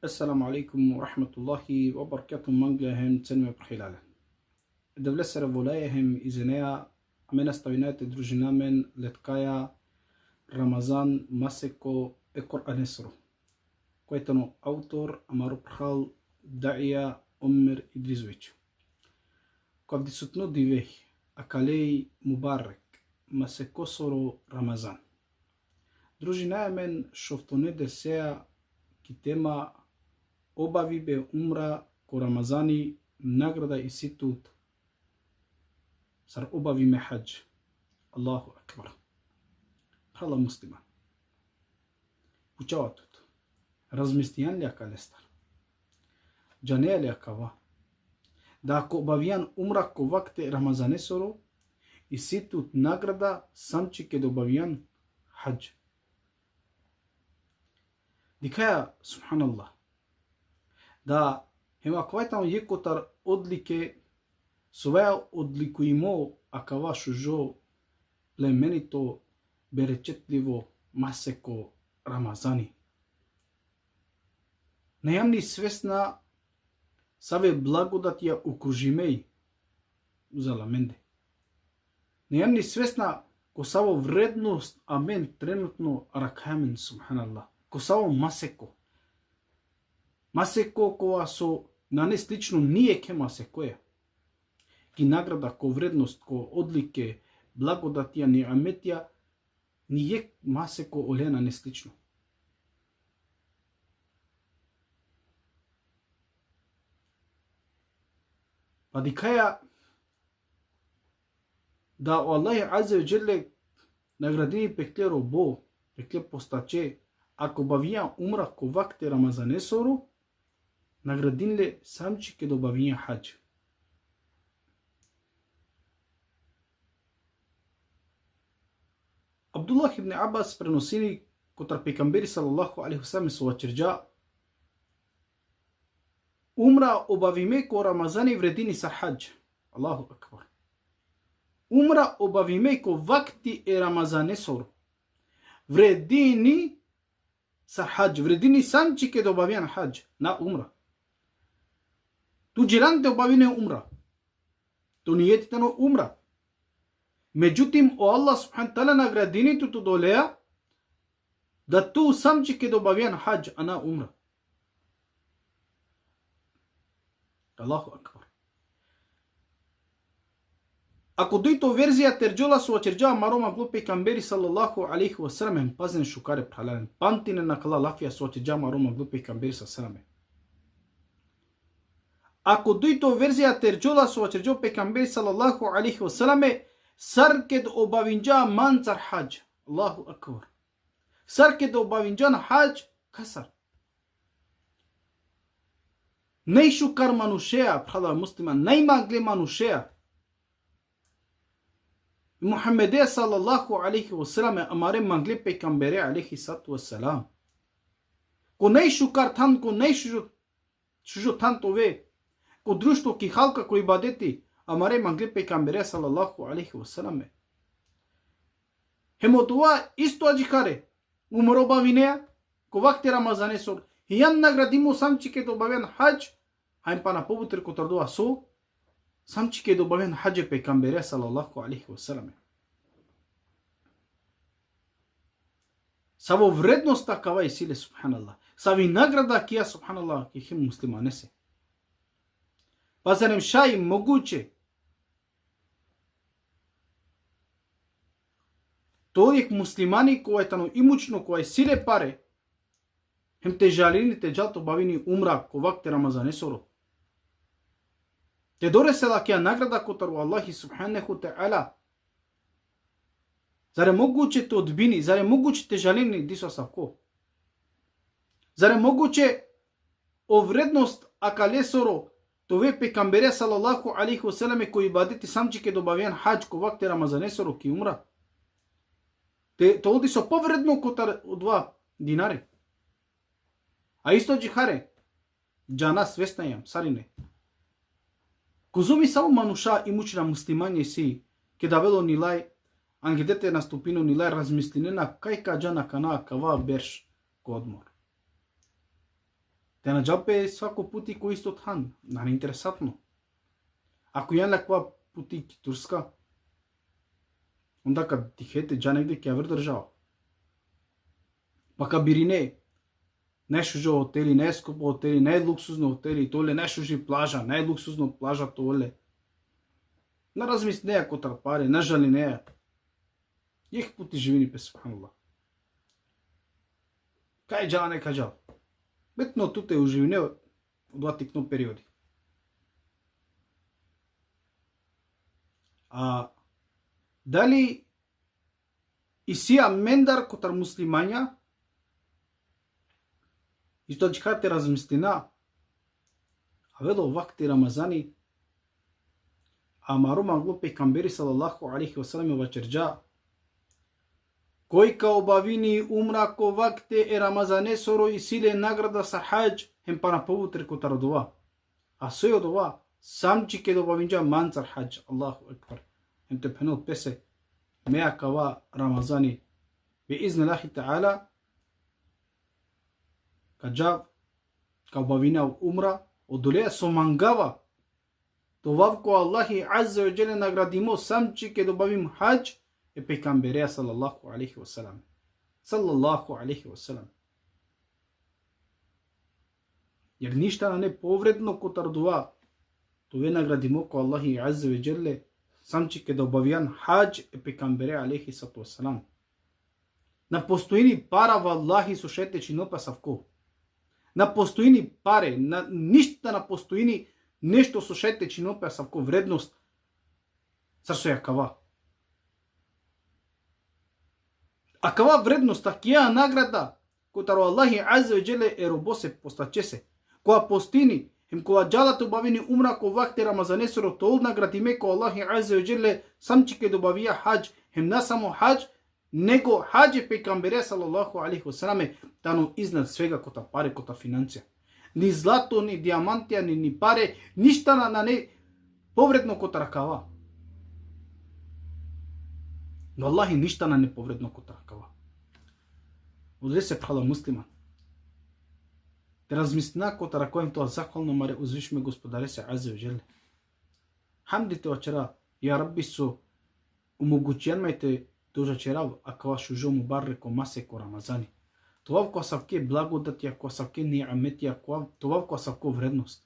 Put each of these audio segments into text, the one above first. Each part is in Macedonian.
Assalamu alaikum wa rahmatullahi wa barakatuh manglehem cenime prihilale. Devlesere volajehem izenea amena stavinajte družinamen letkaja Ramazan Maseko Ekor Anesro. Kojtano autor Amaru Prhal Daija Omer Idrizović. Kovdi sutno diveh akalej Mubarak Maseko Soro Ramazan. Družinamen šoftone desea kitema obavi be umra ko Ramazani nagrada institut sar obavi me hađ. Allahu akbar. Hala musliman. Pučavatut. Razmistijan li akalestar. Džane li akava. Da ako obavijan umra ko vakte Ramazane soro institut nagrada samči ked obavijan hađ. Dikaja, subhanallah, da hema kvajtamo jekotar odlike svoja odlikujemo akava šužo plemenito berečetljivo maseko Ramazani. Nejamni svesna save blagodatija okružimej uzala mende. Nejamni svesna ko savo vrednost amen trenutno rakamen subhanallah. Ko samo maseko. Maseko koja so na ne slično nije ke masekoja. Ki nagrada ko vrednost, ko odlike, blagodatija, ni ametija, nije maseko olena ne slično. Pa dikaja da o Allahi azze ve celle nagradini peklero bo, pekle postače, ako bavija umra ko vakte Ramazane soru, nagradinle samči ke do bavija hađ. Abdullah ibn Abbas prenosini kotar pejgamberi sallallahu alaihi wasallam sova čerđa umra obavime ko Ramazani vredini sa hađ. Allahu akbar. Umra obavime ko vakti Ramazane soru vredini sa hađ, vredini samči ke dobavijan hađ na umra. Tu dželante obavine umra. To nijetitano umra. Međutim, o Allah subhanahu ta'ala nagradini tu doleja da tu samči ke dobavijan hađ na umra. Allahu akbar. Ako dojto verzija terđola su očerđava maroma glu pejgamberi sallallahu alaihi wa sallam pazne šukare prhalaren. Pantine na kala lafija su očerđava maroma glu pejgamberi sallallahu. Ako dojto verzija terđola su očerđava pejgamberi sallallahu alaihi wa sallam sarked obavinđa mancar hađ. Allahu akbar. Sarked obavinđan hađ kasar. Nejšukar manušeja prhala muslima, najmagle manušeja. Muhammede sallallahu alaihi wasallam amare mangle peykambere alaihi sallatu wassalam. Ko nej šukar tan, ko nej šužo tan tove, ko društvo ki halka ko ibadeti amare mangle peykambere sallallahu alaihi wasallam. Hemotova isto ađikare umroba vinea, ko vakti Ramazane sor, hijan nagradimo samčike dobaven hađ, hajn pana pobutir ko tardova so, samčike dobaven hađe peykambere sallallahu alaihi wasallam. Savo vrednost takava je sile subhanallah. Savi nagrada kija subhanallah ki him muslimane se. Pa zarem šaj moguće tojek muslimani koje tano imučno koje sile pare hem te žalini te žalto bavini umra ko vakte Ramazane soro. Te dore se la kija nagrada kotaru Allahi subhanahu ta'ala. Zar je moguće te odbini? Zar je moguće te žalini diso savko? Zar je moguće o vrednost akalesoro tove pejgambere sallallahu alaihi wasallam koji ibadeti samčike dobavijan hađ ko vakte Ramazane soro ki umra? Te to diso povredno kotar u 2 dinare. A isto džihare. Džana svesna jam, sarine. Kuzumi samo manuša imućina muslimanje si ke davelo nilaj angedete na stupinu nilaj razmisline na kaj kađa na kana kava berš kodmor. Те на джапе свако пути кој исто тхан. Не интересантно. Ако ја неква пути ки турска, онда кад ти хете джа негде ќе ја вр држава. Па ка бирине, најшужо хотели, најскупо хотели, најлуксузно хотели, толе најшужи плажа, најлуксузно плажа толе. На размиснеја котар пари, на жалинеја. Јех пути живини пе субханаллах. Кај джала не кај джала. Бетно туте уживине од два тикно периоди. А дали и сија мендар котар муслимања исто џихате размислина, а ведо вакти Рамазани, а марума глу пейгамбери салаллаху алейхи ва салам вачерџа, кој ка обавини умра ко вакте е Рамазане соро и силе награда са хаџ хем пана повутре котар од ова. А сој од ова, самчи ке добавинџа манцар хаџ. Аллаху екбар. Хем те пенот песе, меа кава Рамазани, би изни Аллахи таала, каджав, ка обавина умра, одолеја со мангава, товавко Аллахи азza ва џеле наградимо самчи ке добавим хаџ, е пейгамберија салаллаху алейхи ва салам. Салаллаху алейхи ва салам. Јер ништа на не повредно котар дува, тове наградимо ко Аллахи азza ва џеле самчи ке добавијан хаџ, е пейгамберија алейхи салату ва салам. На постоини пара валлахи слушајте чинопа савко. На постоини паре, на ништа на постоини нешто слушајте чинопа савко вредност. Сашо ја кава. А кава вредност, такија награда, котаро Аллахи азza ва џеле е робосе постачесе, која постини, им која џалата убавини умра ко вакте Рамазанесоро, тол наградиме ко Аллахи азza ва џеле самчи ке добавија хаџ, хем на само хаџ, него хаџ пейгамберија салаллаху алейхи ва салам тану изнад свега кота паре, кота финанција. Ни злато, ни диамантија, ни паре, ништа на не повредно кота ракава. Валлахи ништа на неповредно кота ракава. Оде се прхала муслиман. Те размислина кота ракоем тоа захвално маре узвишме господаре се азza ва џеле. Хамдите очера, ја Рабби со умогучијанмајте дожа черав, а кава шужо му барре ко масе ко Рамазани. Това која савке благодатија, која савке ниаметија, това која савко вредност.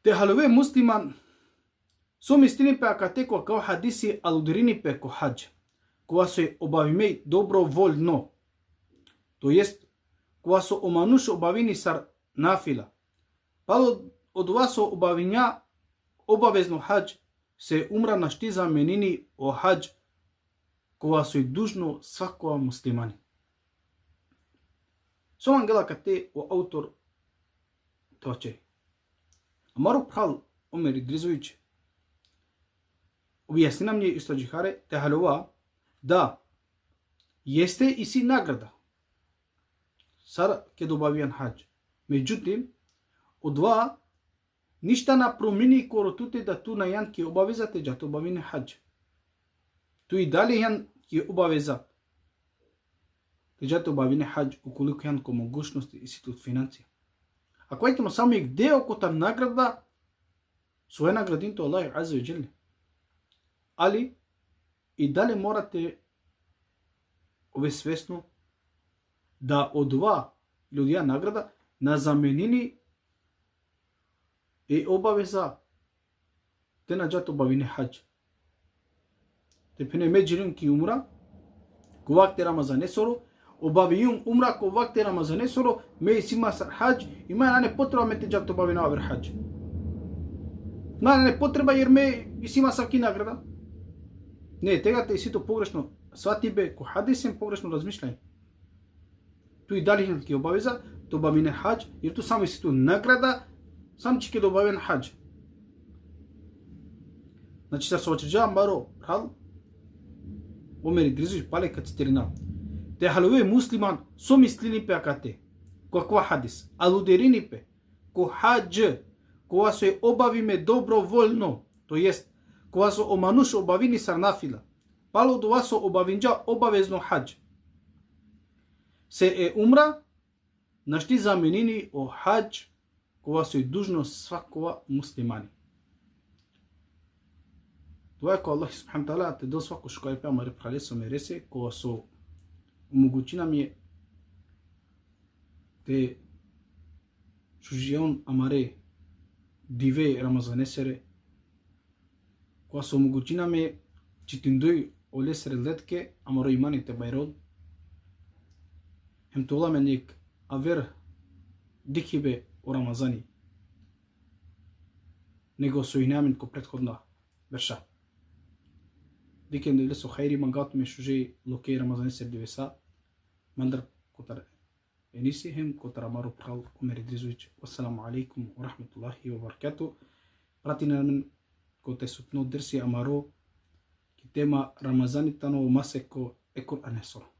Те халове муслиман, со мислини пе акате која као хадиси алудирини пе ко хаџ, која се обавиме доброволно, то jest која со омануш обавини сар нафила, па од ова со обавиња обавезно хаџ, се умра на шти заменини о хаџ, која сој дужно свакова муслимани. Сом ангела кате о аутор тоаче. Амару прхал Омер Идризович објасни нам ние исто џихаре те халова да јесте и си награда сар ке добавијан хаџ. Меѓутим, од два ништа на промени коротуте да ту на јан ке обавезате джато обавине хаџ. Ту и дали јан ке обавеза те джато обавине хаџ уколико јан ко могушности и ситут финанција. Ако јајтемо само и део кота награда, своја наградинто Аллахи азza ва џеле. Али и дали морате ове свесно да од ова луѓја награда на заменини е обавеза те на джато обавине хаџ. Те пене меđирин ки умра ко вакте Рамазанесоро, обавијун умра ко вакте Рамазанесоро, ме сима сар хаџ, има на не потреба ме те джато обавина овер хаџ. На не потреба јер ме и сима савки награда. Не, тегате и сито погрешно свати бе, ко хадисен погрешно размишљај. Ту и дали ќе обавеза, то обавине хаџ, јер ту само и сито награда, сам ќе добавен хаџ. Значи се соочрџавам баро прхал Омер Идризович пале кацтерина. Те халове муслиман со мислини пе акате. Каква хадис? Алудерини пе. Ко хаџ, која се обавиме доброволно, то jest која со омануш обавини сар нафила. Пало дова со обавинџа обавезно хаџ. се е умра, нашти заменини о хаџ, кога се дужност свакова муслимани. Това е кога Аллах субхану таала те дал свако што е пеамари пралесо мересе, кога со умогучина ми те шужион амаре диве рамазанесере, кога со умогучина ми читиндој олесере летке амаро иманите байрод, hem tola menik aver dikibe o Ramazani nego so inamin ko prethodna verša. Diken de so khairi mangat me shuje loke Ramazani se divesa mandar kotar enisi hem kotar amaru pral umeri drizuic. Wassalamu alaikum wa rahmatullahi wa barakatuh. Pratina men kote sutno dersi amaro ki tema Ramazani tano maseko ekor anesoro.